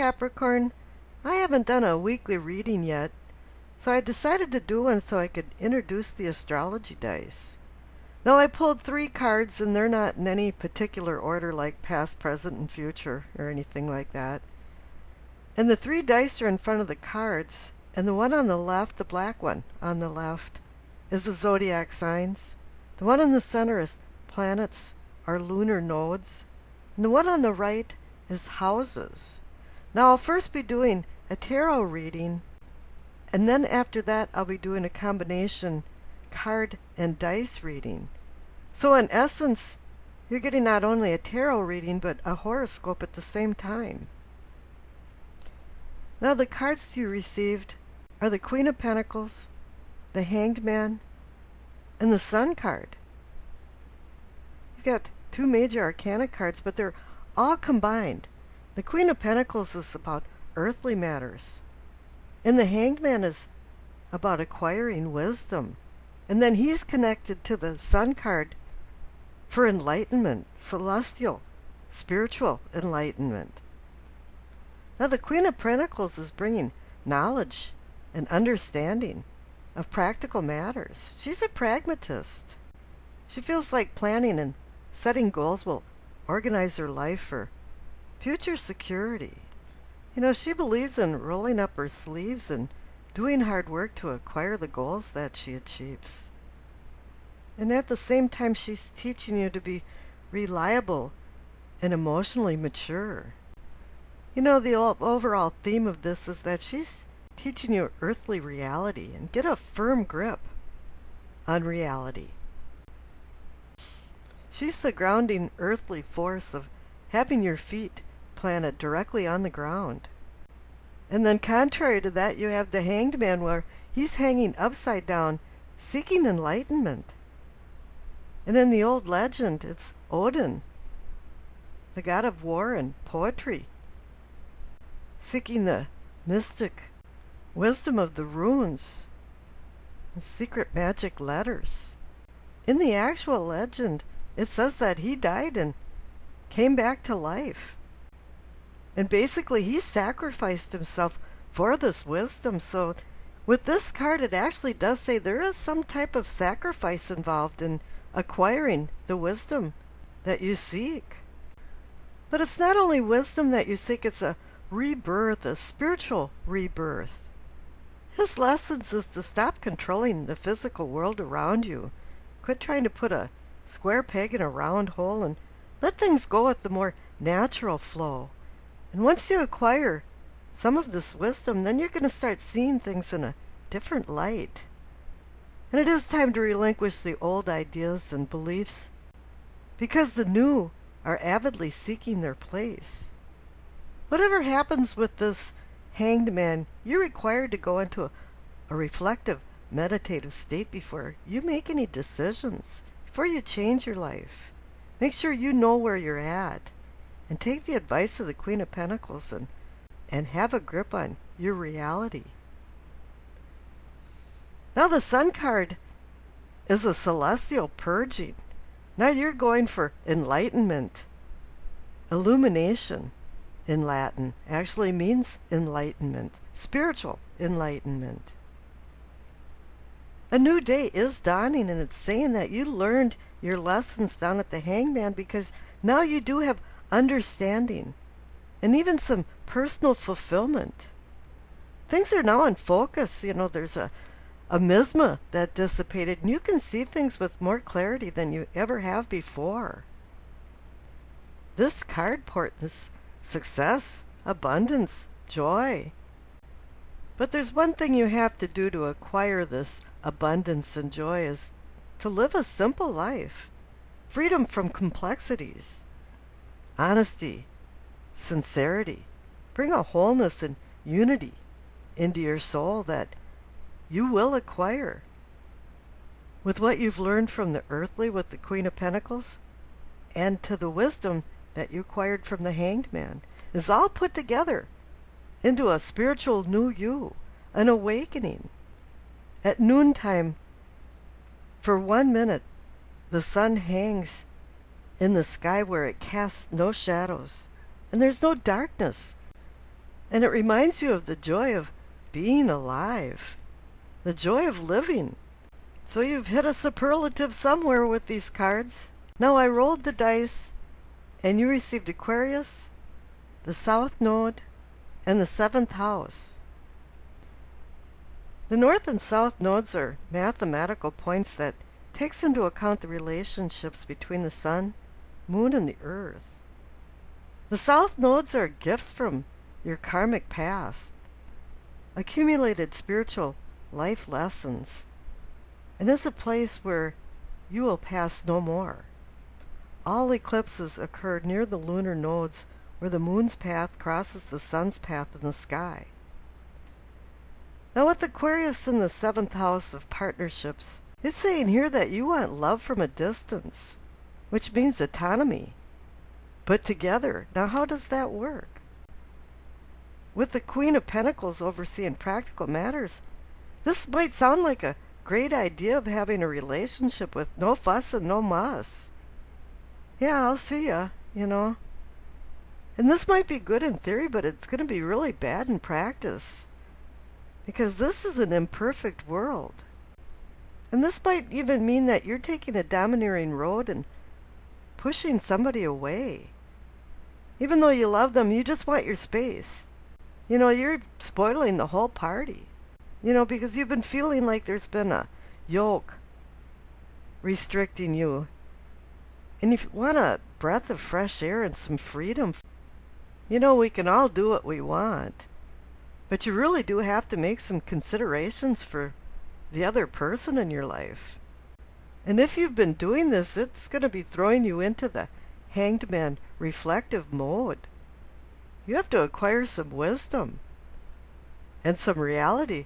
Capricorn. I haven't done a weekly reading yet, so I decided to do one so I could introduce the astrology dice. Now, I pulled 3 cards, and they're not in any particular order like past, present, and future or anything like that. And the 3 dice are in front of the cards, and the one on the left, the black one on the left, is the zodiac signs. The one in the center is planets or lunar nodes, and the one on the right is houses. Now, I'll first be doing a tarot reading, and then after that I'll be doing a combination card and dice reading. So in essence, you're getting not only a tarot reading but a horoscope at the same time. Now, the cards you received are the Queen of Pentacles, the Hanged Man, and the Sun card. You've got 2 major arcana cards, but they're all combined. The Queen of Pentacles is about earthly matters, and the Hanged Man is about acquiring wisdom. And then he's connected to the Sun card for enlightenment, celestial, spiritual enlightenment. Now, the Queen of Pentacles is bringing knowledge and understanding of practical matters. She's a pragmatist. She feels like planning and setting goals will organize her life for future security. She believes in rolling up her sleeves and doing hard work to acquire the goals that she achieves. And at the same time, she's teaching you to be reliable and emotionally mature. The overall theme of this is that she's teaching you earthly reality and get a firm grip on reality. She's the grounding earthly force of having your feet planted directly on the ground. And then contrary to that, you have the Hanged Man, where he's hanging upside down, seeking enlightenment. And in the old legend, it's Odin, the god of war and poetry, seeking the mystic wisdom of the runes and secret magic letters. In the actual legend, it says that he died and came back to life. And basically, he sacrificed himself for this wisdom. So with this card, it actually does say there is some type of sacrifice involved in acquiring the wisdom that you seek. But it's not only wisdom that you seek, it's a rebirth, a spiritual rebirth. His lessons is to stop controlling the physical world around you. Quit trying to put a square peg in a round hole and let things go with the more natural flow. And once you acquire some of this wisdom, then you're going to start seeing things in a different light. And it is time to relinquish the old ideas and beliefs, because the new are avidly seeking their place. Whatever happens with this Hanged Man, you're required to go into a reflective, meditative state before you make any decisions, before you change your life. Make sure you know where you're at, and take the advice of the Queen of Pentacles and have a grip on your reality. Now, the Sun card is a celestial purging. Now you're going for enlightenment. Illumination in Latin actually means enlightenment, spiritual enlightenment. A new day is dawning, and it's saying that you learned your lessons down at the Hanged Man, because now you do have understanding and even some personal fulfillment. Things are now in focus. There's a miasma that dissipated, and you can see things with more clarity than you ever have before. This card portends success, abundance, joy. But there's one thing you have to do to acquire this abundance and joy, is to live a simple life. Freedom from complexities. Honesty, sincerity. Bring a wholeness and unity into your soul that you will acquire. With what you've learned from the earthly with the Queen of Pentacles, and to the wisdom that you acquired from the Hanged Man, is all put together into a spiritual new you, an awakening. At noontime, for 1 minute, the sun hangs in the sky where it casts no shadows, and there's no darkness. And it reminds you of the joy of being alive, the joy of living. So you've hit a superlative somewhere with these cards. Now I rolled the dice, and you received Aquarius, the South Node, and the 7th house. The North and South Nodes are mathematical points that takes into account the relationships between the Sun, Moon, and the Earth. The South Nodes are gifts from your karmic past, accumulated spiritual life lessons, and is a place where you will pass no more. All eclipses occur near the lunar nodes where the moon's path crosses the sun's path in the sky. Now with Aquarius in the 7th house of partnerships, it's saying here that you want love from a distance, which means autonomy, but together. Now how does that work? With the Queen of Pentacles overseeing practical matters, this might sound like a great idea of having a relationship with no fuss and no muss. Yeah, I'll see ya, you know. And this might be good in theory, but it's going to be really bad in practice. Because this is an imperfect world. And this might even mean that you're taking a domineering road and pushing somebody away. Even though you love them, you just want your space. You know, you're spoiling the whole party. You know, because you've been feeling like there's been a yoke restricting you. And if you want a breath of fresh air and some freedom, you know, we can all do what we want. But you really do have to make some considerations for the other person in your life. And if you've been doing this, it's going to be throwing you into the Hanged Man reflective mode. You have to acquire some wisdom and some reality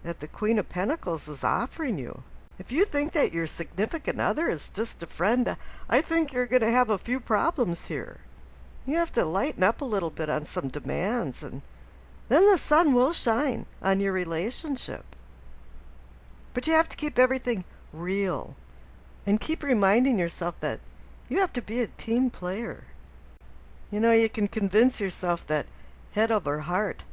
that the Queen of Pentacles is offering you. If you think that your significant other is just a friend, I think you're going to have a few problems here. You have to lighten up a little bit on some demands, and then the sun will shine on your relationship. But you have to keep everything real and keep reminding yourself that you have to be a team player. You know, you can convince yourself that head over heart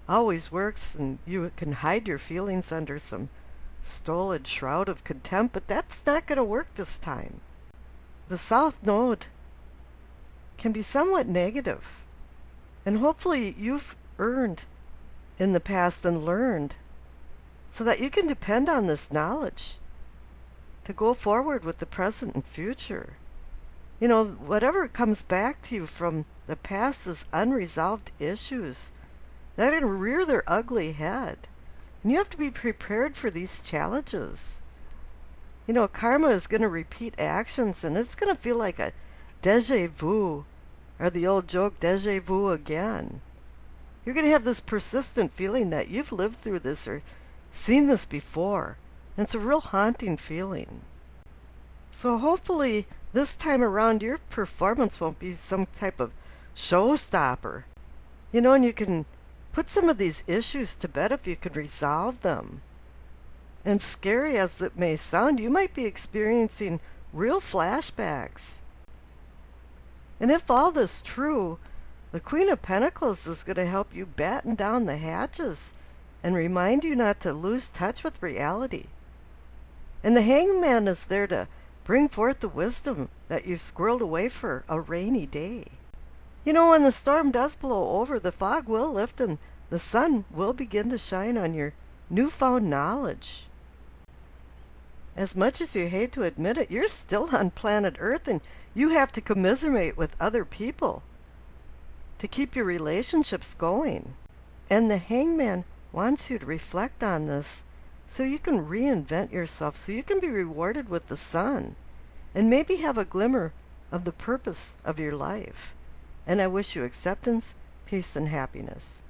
always works, and you can hide your feelings under some stolid shroud of contempt, but that's not going to work this time. The South Node can be somewhat negative, and hopefully you've earned in the past and learned so that you can depend on this knowledge to go forward with the present and future. You know, whatever comes back to you from the past is unresolved issues that are going to rear their ugly head. And you have to be prepared for these challenges. You know, karma is going to repeat actions, and it's going to feel like a déjà vu, or the old joke, déjà vu again. You're going to have this persistent feeling that you've lived through this or seen this before. And it's a real haunting feeling. So hopefully this time around your performance won't be some type of showstopper. You know, and you can put some of these issues to bed if you can resolve them. And scary as it may sound, you might be experiencing real flashbacks. And if all this is true, the Queen of Pentacles is going to help you batten down the hatches and remind you not to lose touch with reality. And the Hanged Man is there to bring forth the wisdom that you've squirreled away for a rainy day. You know, when the storm does blow over, the fog will lift and the sun will begin to shine on your newfound knowledge. As much as you hate to admit it, you're still on planet Earth, and you have to commiserate with other people to keep your relationships going. And the Hangman wants you to reflect on this so you can reinvent yourself, so you can be rewarded with the sun and maybe have a glimmer of the purpose of your life. And I wish you acceptance, peace, and happiness.